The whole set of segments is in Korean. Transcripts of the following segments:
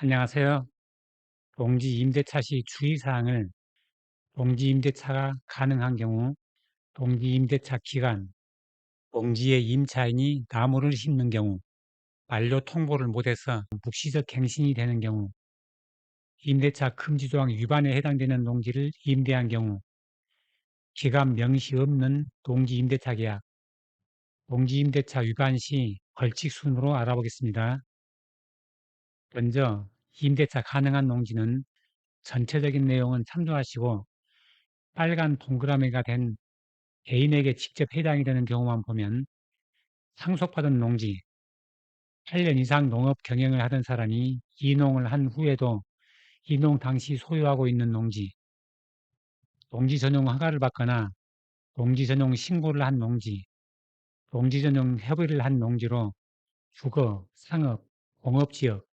안녕하세요. 동지임대차 시 주의사항을 동지임대차가 가능한 경우, 동지임대차 기간, 동지의 임차인이 나무를 심는 경우, 만료 통보를 못해서 묵시적 갱신이 되는 경우, 임대차 금지조항 위반에 해당되는 농지를 임대한 경우, 기간 명시 없는 동지임대차 계약, 동지임대차 위반 시 벌칙 순으로 알아보겠습니다. 먼저 임대차 가능한 농지는 전체적인 내용은 참조하시고 빨간 동그라미가 된 개인에게 직접 해당이 되는 경우만 보면 상속받은 농지, 8년 이상 농업 경영을 하던 사람이 이농을 한 후에도 이농 당시 소유하고 있는 농지, 농지 전용 허가를 받거나 농지 전용 신고를 한 농지, 농지 전용 협의를 한 농지로 주거, 상업, 공업지역,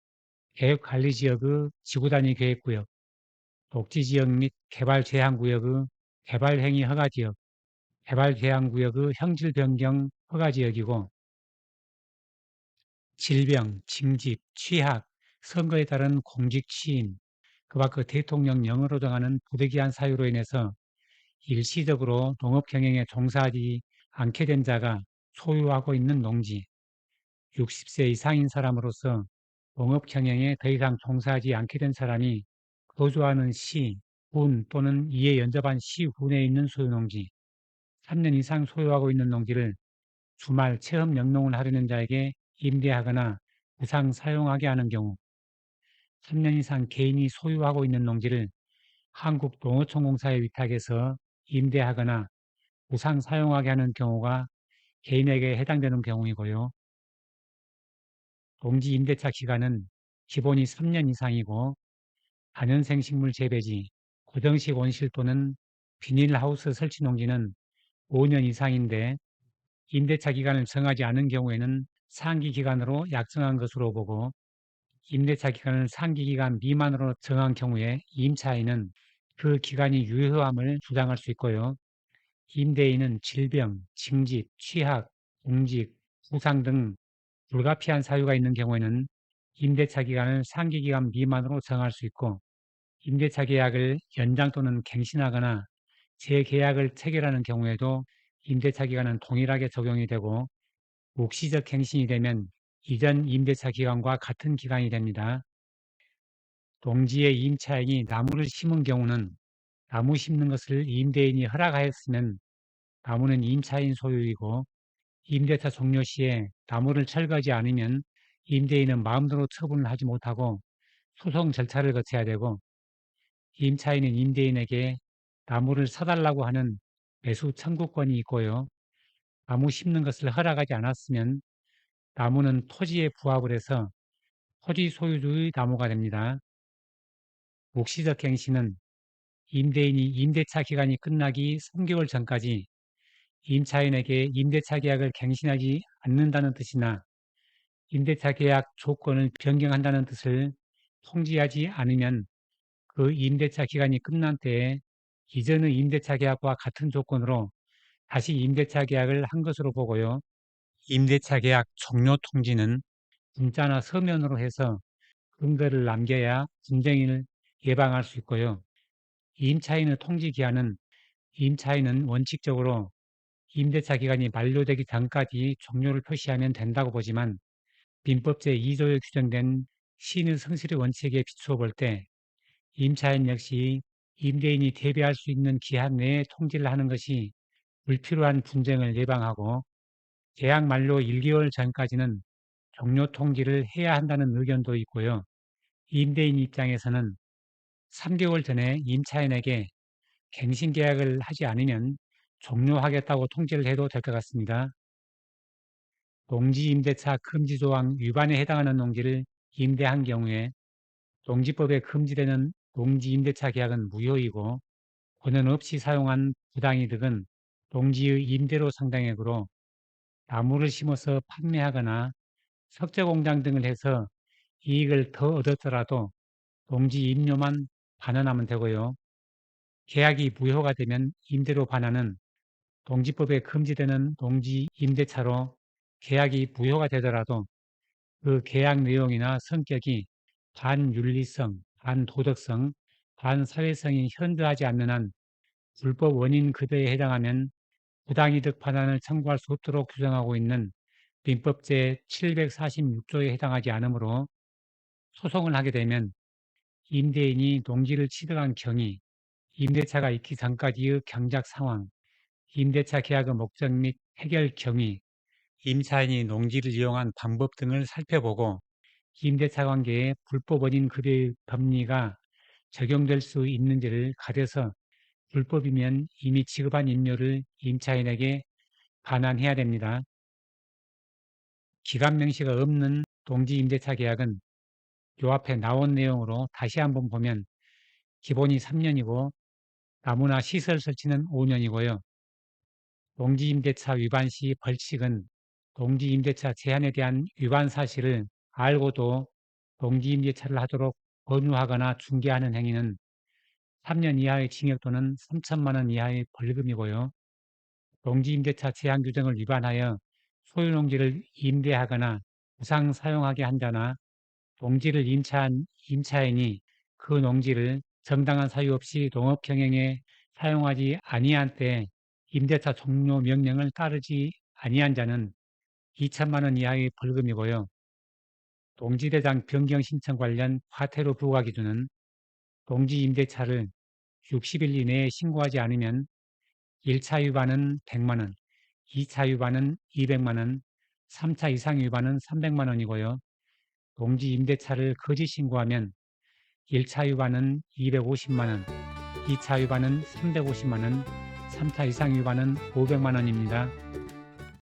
계획관리지역의 지구단위 계획구역, 녹지지역 및 개발제한구역의 개발행위 허가지역, 개발제한구역의 형질 변경 허가지역이고 질병, 징집, 취학, 선거에 따른 공직 취임, 그 밖의 대통령령으로 정하는 부득이한 사유로 인해서 일시적으로 농업 경영에 종사하지 않게 된 자가 소유하고 있는 농지, 60세 이상인 사람으로서 농업 경영에 더 이상 종사하지 않게 된 사람이 거주하는 시, 군 또는 이에 연접한 시군에 있는 소유농지, 3년 이상 소유하고 있는 농지를 주말 체험 영농을 하려는 자에게 임대하거나 무상 사용하게 하는 경우, 3년 이상 개인이 소유하고 있는 농지를 한국농어촌공사에 위탁해서 임대하거나 무상 사용하게 하는 경우가 개인에게 해당되는 경우이고요. 농지 임대차 기간은 기본이 3년 이상이고 다년생 식물 재배지, 고정식 온실 또는 비닐하우스 설치 농지는 5년 이상인데 임대차 기간을 정하지 않은 경우에는 상기 기간으로 약정한 것으로 보고 임대차 기간을 상기 기간 미만으로 정한 경우에 임차인은 그 기간이 유효함을 주장할 수 있고요. 임대인은 질병, 징집, 취학, 공직, 부상 등 불가피한 사유가 있는 경우에는 임대차 기간을 상기 기간 미만으로 정할 수 있고 임대차 계약을 연장 또는 갱신하거나 재계약을 체결하는 경우에도 임대차 기간은 동일하게 적용이 되고 묵시적 갱신이 되면 이전 임대차 기간과 같은 기간이 됩니다. 농지의 임차인이 나무를 심은 경우는 나무 심는 것을 임대인이 허락하였으면 나무는 임차인 소유이고 임대차 종료 시에 나무를 철거하지 않으면 임대인은 마음대로 처분을 하지 못하고 소송 절차를 거쳐야 되고 임차인은 임대인에게 나무를 사달라고 하는 매수 청구권이 있고요. 나무 심는 것을 허락하지 않았으면 나무는 토지에 부합을 해서 토지 소유주의 나무가 됩니다. 묵시적 갱신은 임대인이 임대차 기간이 끝나기 3개월 전까지 임차인에게 임대차 계약을 갱신하지 않는다는 뜻이나 임대차 계약 조건을 변경한다는 뜻을 통지하지 않으면 그 임대차 기간이 끝난 때에 이전의 임대차 계약과 같은 조건으로 다시 임대차 계약을 한 것으로 보고요. 임대차 계약 종료 통지는 문자나 서면으로 해서 근거를 남겨야 분쟁을 예방할 수 있고요. 임차인의 통지 기한은 임차인은 원칙적으로 임대차 기간이 만료되기 전까지 종료를 표시하면 된다고 보지만 민법 제2조에 규정된 시의 성실의 원칙에 비추어 볼 때 임차인 역시 임대인이 대비할 수 있는 기한 내에 통지를 하는 것이 불필요한 분쟁을 예방하고 계약 만료 1개월 전까지는 종료 통지를 해야 한다는 의견도 있고요. 임대인 입장에서는 3개월 전에 임차인에게 갱신 계약을 하지 않으면 종료하겠다고 통지를 해도 될 것 같습니다. 농지임대차 금지조항 위반에 해당하는 농지를 임대한 경우에 농지법에 금지되는 농지임대차 계약은 무효이고 권한 없이 사용한 부당이득은 농지의 임대료 상당액으로 나무를 심어서 판매하거나 석재공장 등을 해서 이익을 더 얻었더라도 농지 임료만 반환하면 되고요. 계약이 무효가 되면 임대료 반환은 농지법에 금지되는 농지 임대차로 계약이 무효가 되더라도 그 계약 내용이나 성격이 반윤리성, 반도덕성, 반사회성이 현저하지 않는 한 불법 원인 급여에 해당하면 부당이득 판단을 청구할 수 없도록 규정하고 있는 민법 제746조에 해당하지 않으므로 소송을 하게 되면 임대인이 농지를 취득한 경위, 임대차가 있기 전까지의 경작 상황, 임대차 계약의 목적 및 해결 경위, 임차인이 농지를 이용한 방법 등을 살펴보고 임대차 관계에 불법 원인 급여의 법리가 적용될 수 있는지를 가려서 불법이면 이미 지급한 임료를 임차인에게 반환해야 됩니다. 기간 명시가 없는 농지 임대차 계약은 요 앞에 나온 내용으로 다시 한번 보면 기본이 3년이고 나무나 시설 설치는 5년이고요. 농지 임대차 위반 시 벌칙은 농지 임대차 제한에 대한 위반 사실을 알고도 농지 임대차를 하도록 권유하거나 중개하는 행위는 3년 이하의 징역 또는 3천만 원 이하의 벌금이고요. 농지 임대차 제한 규정을 위반하여 소유농지를 임대하거나 무상 사용하게 한 자나 농지를 임차한 임차인이 그 농지를 정당한 사유 없이 농업 경영에 사용하지 아니한 때 임대차 종료 명령을 따르지 아니한 자는 2천만 원 이하의 벌금이고요. 농지대장 변경 신청 관련 과태료 부과 기준은 농지 임대차를 60일 이내에 신고하지 않으면 1차 위반은 100만 원, 2차 위반은 200만 원, 3차 이상 위반은 300만 원이고요. 농지 임대차를 거짓 신고하면 1차 위반은 250만 원, 2차 위반은 350만 원, 3차 이상 위반은 500만 원입니다.